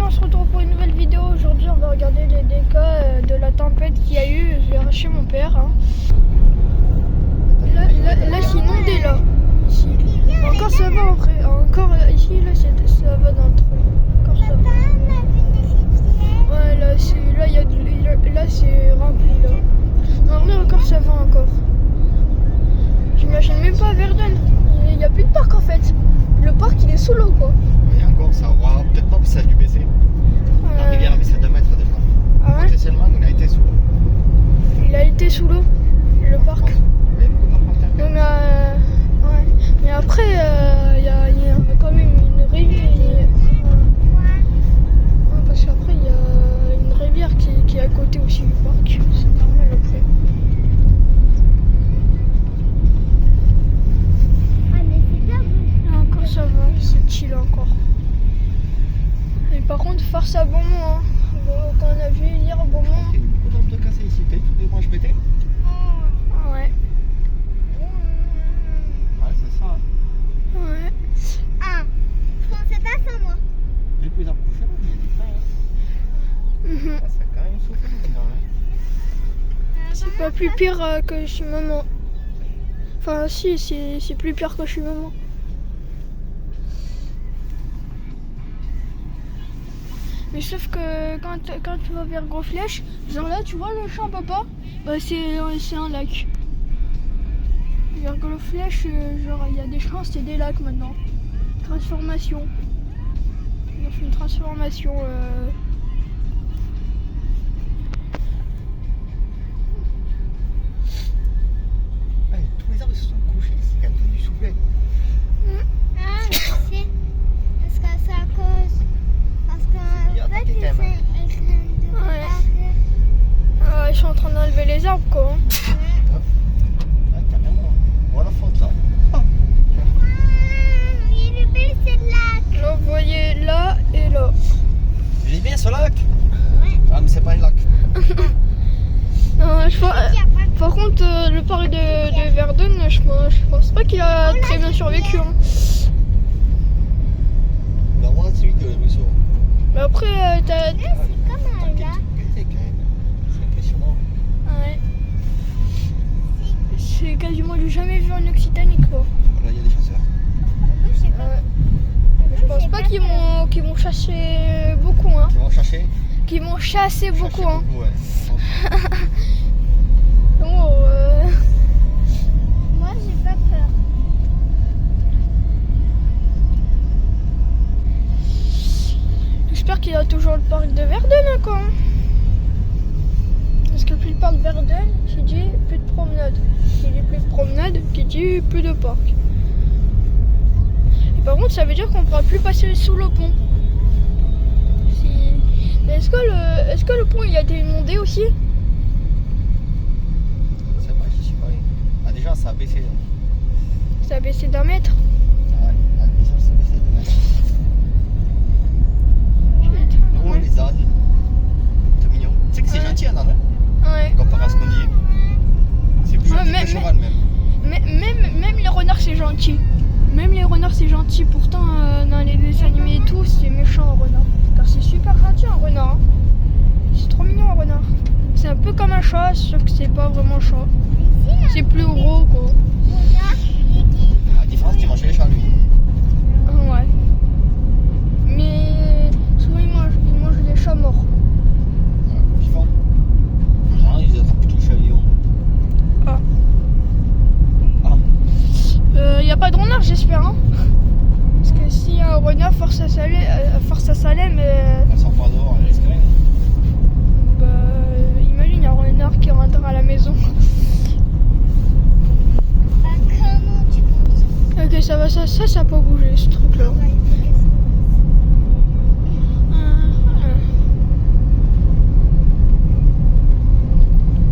on se retrouve pour une nouvelle vidéo. Aujourd'hui on va regarder les dégâts de la tempête qu'il y a eu vers chez mon père. Hein. Là c'est inondé là. Ici. Encore ça va en vrai. Encore ici là ça va dans le trou. Encore ça va. Ouais là c'est rempli là. Mais en vrai encore ça va encore. J'imagine même pas Verdun. Il n'y a plus de parc en fait. Le parc il est sous l'eau quoi. Et encore ça, wow, peut-être pas parce que ça a dû baisser. La rivière a baissé de 2 mètres déjà. Ah ouais? Potentiellement il a été sous l'eau. Il a été sous l'eau, le parc. Il y a beaucoup d'eau par terre. Ouais, mais après il y a quand même une rivière. Parce qu'après il y a une rivière qui est à côté aussi du parc. C'est normal après. Encore ça va, c'est chill encore. Et par contre, force à Beaumont. Hein. Bon, quand on a vu hier à Beaumont. Il y a eu beaucoup d'arbres de cassés ici, t'as vu toutes les branches pétées? Ouais. Ouais, c'est ça. Ouais. Ah, je pensais pas ça moi. J'ai plus d'arbres couchés là, il y a des freins. Mhm. Ça a quand même soufflé maintenant. Hein. C'est pas plus pire que chez maman. Enfin, si, c'est plus pire que chez maman. Mais sauf que quand tu vas vers Gros Flèche, genre là, tu vois le champ papa, bah c'est un lac. Vers Gros Flèche, genre il y a des champs, c'est des lacs maintenant. Transformation. Ils ont fait une transformation. Ouais, tous les arbres se sont couchés ici quand t'as dû souffler. Ah, je sais. Parce que c'est à cause. Parce que bien en fait, attaqué ils quand même. sont en train de Ouais. réparer. Ils sont en train d'enlever les arbres quoi. Hein. Ouais, carrément. Voilà la faute là. Ah, il est belle cette lac. Là, vous voyez là et là. Il est bien ce lac. Ouais. Ah mais c'est pas un lac. Non, Il y a pas de- par contre, le parc de Verdun, je pense pas qu'il a très bien survécu. Hein. Bah moi celui de ruisseau. Mais après, t'as. C'est comme un lac. C'est quand même. C'est impressionnant. Ouais. C'est quasiment du jamais vu en Occitanie quoi. Voilà, il y a des chasseurs. Je sais pas. Je pense pas qu'ils vont chasser beaucoup. Hein. Ils vont chercher. Qu'ils vont chasser beaucoup. Hein. Ouais. Oh, Moi, j'ai pas peur. J'espère qu'il y a toujours le parc de Verdun quoi. Parce que plus le parc de Verdun, qui dit plus de promenade. Qui dit plus de promenade, qui dit plus de parc. Et par contre, ça veut dire qu'on ne pourra plus passer sous le pont. Mais est-ce que le pont il a été inondé aussi? Je sais pas, j'y suis pas allé. Ah déjà ça a baissé. Là. Ça a baissé d'1 mètre. Ouais, la baissage ça a baissé de mètre. Oh les ânes. C'est mignon. Tu sais que c'est Ouais. gentil un âne, hein, Ouais. comparé à ce qu'on dit. C'est plus Ouais, gentil mais- qu'un cheval même. Même les renards c'est gentil. Même les renards c'est gentil. Pourtant dans les dessins animés et tout c'est méchant un renard. Car c'est super gentil un renard. Hein. C'est trop mignon un renard. C'est un peu comme un chat sauf que c'est pas vraiment un chat. C'est plus gros quoi. La différence qu'il mange les chats lui. Ouais. Mais souvent il mange des chats morts. Ouais, vivant. En général ils attrapent plutôt les chats vivants. Ah. Ah. Y a pas de renard j'espère hein. Parce que si un renard force à Salem, Elle sort pas dehors, elle risque rien. imagine un renard qui rentre à la maison. Bah, comment tu penses? Ok ça va, ça a pas bougé ce truc là.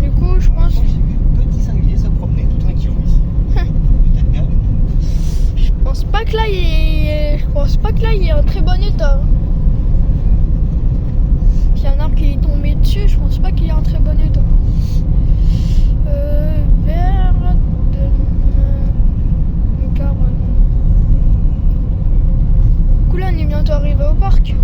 Du coup je pense. J'ai vu un petit sanglier se promener tout tranquille ici. Peut-être bien. Je pense pas que là il est en très bon état. Hein. S'il y a un arbre qui est tombé dessus, je pense pas qu'il est en très bon état. Verdun. Garonne. Du coup là on est bientôt arrivé au parc.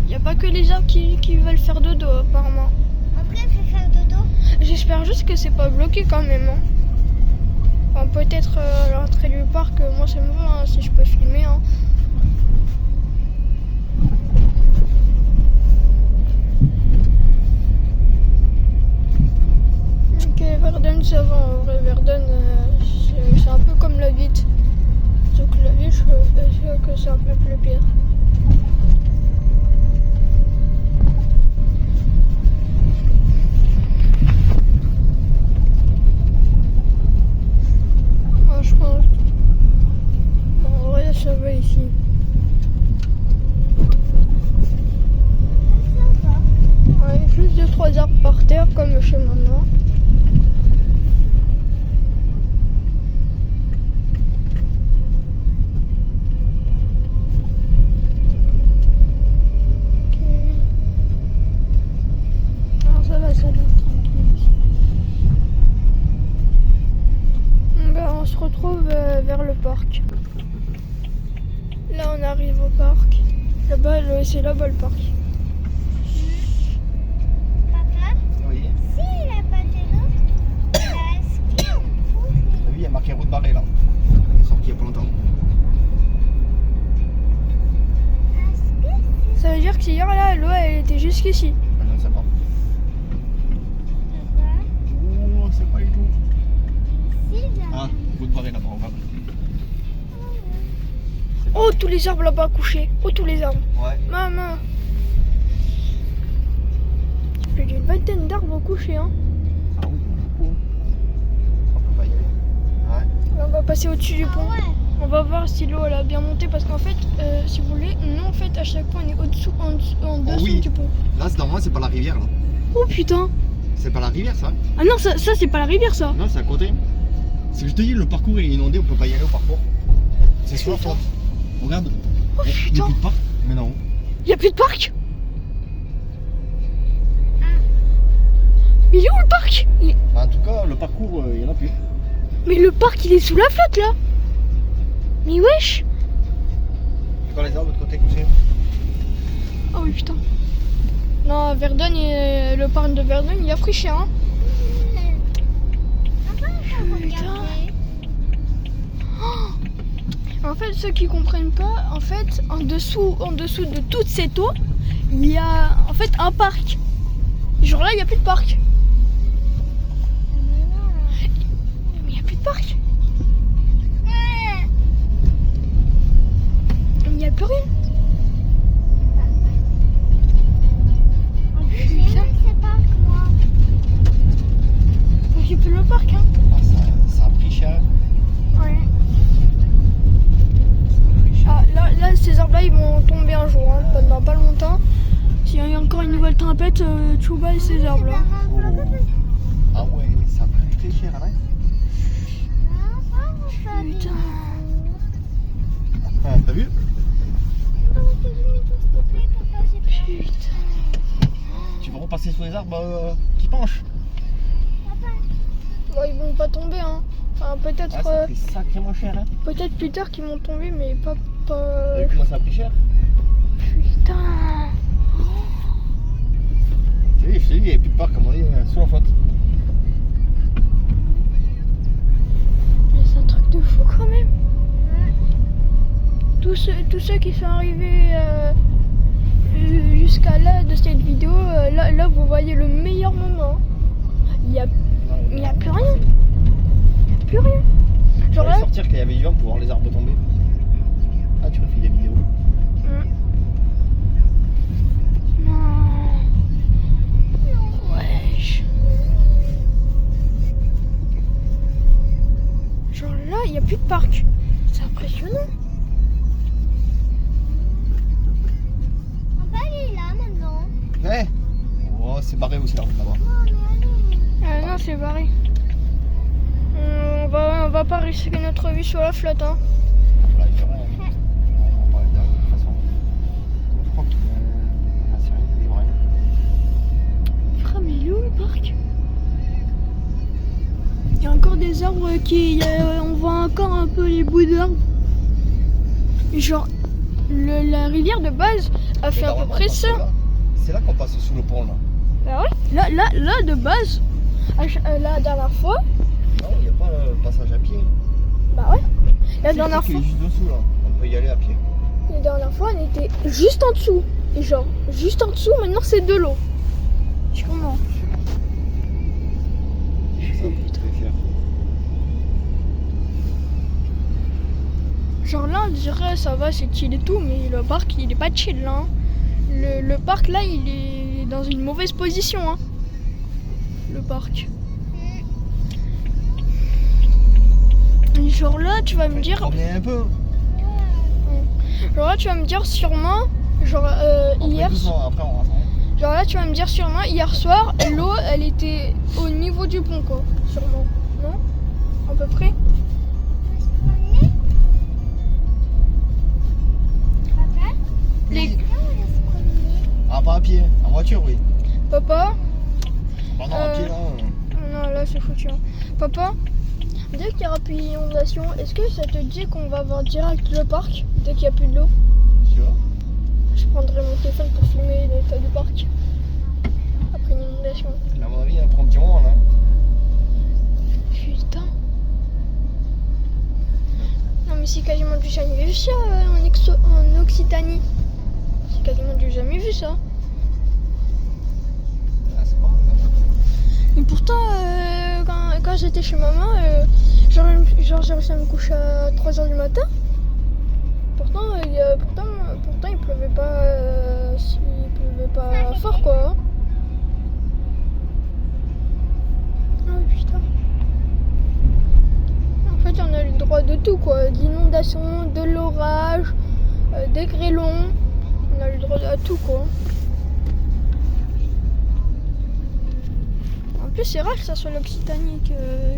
y a pas que les arbres qui veulent faire dodo apparemment. Après, il faut faire dodo. J'espère juste que c'est pas bloqué quand même. Hein. Enfin, peut-être à l'entrée du parc, moi ça me va hein, si je peux filmer. Hein. Ok, Verdun ça va en vrai. Verdun c'est un peu comme la Vite. Donc la Vite, je pense que c'est un peu plus pire. Moi je pense. En vrai ça va ici. Ouais, juste 2-3 arbres par terre comme chez maman. Ça va tranquille ici. Ben, on se retrouve vers le parc. Là on arrive au parc. Là-bas, c'est là-bas le parc. Papa, Oui. s'il n'a pas de l'eau, est-ce qu'il faut Oui, il y a marqué route barrée là. Sorti il y a pas longtemps. est-ce que Ça veut dire qu'hier là, l'eau elle était jusqu'ici. Ah, je ne sais pas. papa, Oh, c'est pas du tout. s'il a Ah, route barrée là-bas, on va. Oh, tous les arbres là-bas couchés. Oh, tous les arbres. Ouais. Maman. Plus d'une vingtaine d'arbres couchés. Hein. Ah oui, beaucoup. On peut pas y aller. Ouais. On va passer au-dessus du pont. Ah ouais. On va voir si l'eau elle a bien monté parce qu'en fait, si vous voulez, nous en fait à chaque fois on est au-dessous, en dessous oui. du pont. Là, c'est normalement, c'est pas la rivière là. Oh putain. C'est pas la rivière ça. Ah non, ça c'est pas la rivière ça. Non, c'est à côté. C'est que je te dis, le parcours est inondé, on peut pas y aller au parcours. C'est sur la flotte. Regarde. Oh Il y a putain. plus de parc. Mais non. Il y a plus de parc. Mais il est où le parc Bah, en tout cas, le parcours, il y en a plus. Mais le parc il est sous la flotte là. Mais wesh. C'est quoi les arbres de l'autre côté couchés? Oh oui putain. Non, Verdun, le parc de Verdun il a pris cher hein. Papa, on va regarder. En fait, ceux qui comprennent pas, en fait, en dessous de toute cette eau, il y a en fait un parc. Genre là, il n'y a plus de parc. Mais il n'y a plus de parc. Il n'y a plus rien. En plus, j'ai aimé ce parc, moi. Donc il n'y a plus le parc, hein. Ah, ça a pris cher. Ouais. Ah, là, ces arbres-là, ils vont tomber un jour, hein, pendant pas longtemps. S'il y a encore une nouvelle tempête, Chouba et ces arbres-là. Oh. Ah ouais, ça a pris très cher, hein. Putain. Ah, t'as vu? Putain. Tu vas repasser sur les arbres qui penchent. Bon, ils vont pas tomber, hein. Enfin, peut-être Ah, ça a pris sacrément cher, hein. peut-être plus tard qu'ils vont tomber, mais pas. T'as vu comment ça a pris cher? Putain. Je t'ai dit, il n'y avait plus de parc, comme on dit, sous la flotte. Mais c'est un truc de fou quand même. Tous ceux qui sont arrivés jusqu'à là de cette vidéo, là vous voyez le meilleur moment. Il y a plus rien. Il y a plus rien. Genre J'aurais là. sortir quand il y avait du vent pour voir les arbres tomber. Ah, tu refais des vidéos. Non. Wesh. Genre là, il n'y a plus de parc. C'est impressionnant. Papa, il est là maintenant. Ouais. Oh, c'est barré aussi la route là-bas. Non, c'est barré. On va pas risquer notre vie sur la flotte, hein. Là, il y aura rien. On va parler de toute façon. Je crois que c'est rien, il y aura rien. Frère, mais il est où le parc? Il y a encore des arbres on voit encore un peu les bouts d'arbres. Genre, la rivière de base, a fait à peu normalement, près on passe ça. là. C'est là qu'on passe sous le pont là. Bah ouais. Là, de base, la dernière fois, Non, il n'y a pas le passage à pied. bah ouais. La Si, dernière le truc fois, qui est juste dessous là. On peut y aller à pied. la dernière fois, on était juste en dessous. Et genre, juste en dessous, maintenant c'est de l'eau. Je comprends. Ça, très fier. Genre là, on dirait ça va, c'est chill et tout, mais le parc il est pas chill là. Hein. Le parc là, il est dans une mauvaise position. Hein. Le parc. Et genre là, tu vas me dire. Promener un peu. Genre là, tu vas me dire sûrement. Genre Après, hier. doucement, après on rentre. Genre là, tu vas me dire sûrement, hier soir, l'eau, elle était au niveau du pont, quoi. Sûrement. Non? À peu près? Les... Ah, pas à pied. En voiture, oui. Papa? Bah non, à pied là. Non, là, c'est foutu. Hein. Papa? Dès qu'il y aura plus d'inondation, est-ce que ça te dit qu'on va voir direct le parc? Dès qu'il n'y a plus de l'eau? Tu vois? Je prendrai mon téléphone pour filmer l'état du parc. Après une inondation. À mon avis, elle prend un petit moment là. Putain. Non mais c'est quasiment du jamais vu ça en Occitanie. C'est quasiment du jamais vu ça. Ah, c'est pas mal là. Et pourtant, quand j'étais chez maman, genre j'ai réussi à me coucher à 3h du matin. Pourtant, il pleuvait pas, fort quoi. Ah putain. En fait, on a le droit de tout quoi. D'inondation, de l'orage, des grêlons. On a le droit à tout quoi. En plus, c'est rare que ça soit l'Occitanie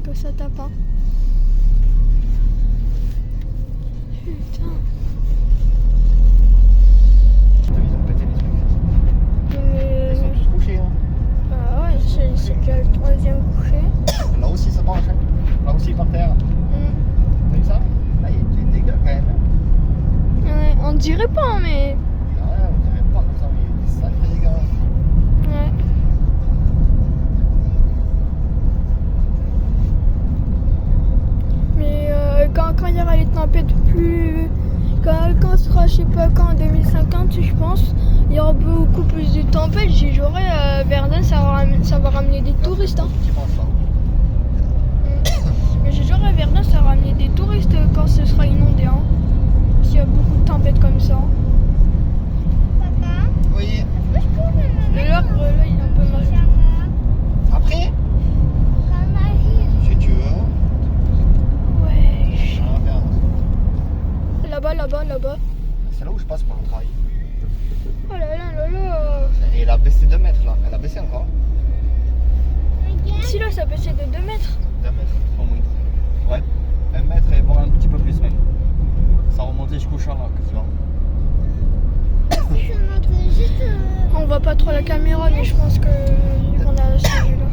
que ça tape. Hein. Putain. Putain, ils ont pété les trucs. Ils sont tous couchés. Hein. Bah ouais, c'est déjà le 3e coucher. Là aussi, ça penche. Hein. Là aussi, par terre. T'as vu ça? Là, il y a des dégâts quand même. Ouais, on dirait pas, hein, mais. Ah ouais, on dirait pas comme ça, mais il y a des sacrés dégâts. Ouais. Mais quand il y aura les tempêtes plus. Quand ce sera, je sais pas quand, en 2050, je pense, il y aura beaucoup plus de tempêtes. J'ai juré, Verdun, ça va ramener des touristes. Hein. Dimanche là. Mais j'ai juré, Verdun, ça va ramener des touristes quand ce sera inondé. Hein. S'il y a beaucoup de tempêtes comme ça. Papa, Oui. est-ce que je peux L'arbre, là, il est un peu mal. Après? Quand Marie, Si tu veux. Ouais. Ah, merde. Là-bas. C'est là où je passe pour le travail. Oh là là là là. Et elle a baissé 2 mètres là. Elle a baissé encore. regarde. Si là, ça baissait de 2 mètres. 2 mètres au moins. Ouais. 1 mètre et voire un petit peu plus même. Ça remontait jusqu'au champ là, quasiment. Je montre juste. On voit pas trop la caméra, mais je pense que qu'on a ce vue là.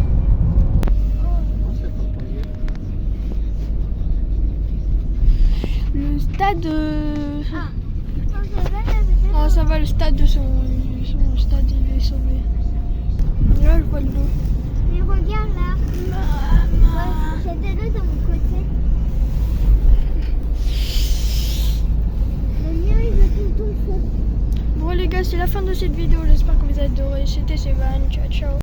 Le stade. Ah, ça va, le stade de son stade il est sauvé. Là, je vois de l'eau. Mais regarde là. Ouais, j'ai de l'eau dans mon côté. Le mien il veut tout fond. Bon les gars, c'est la fin de cette vidéo. J'espère que vous avez adoré. C'était Sévan. Ciao ciao.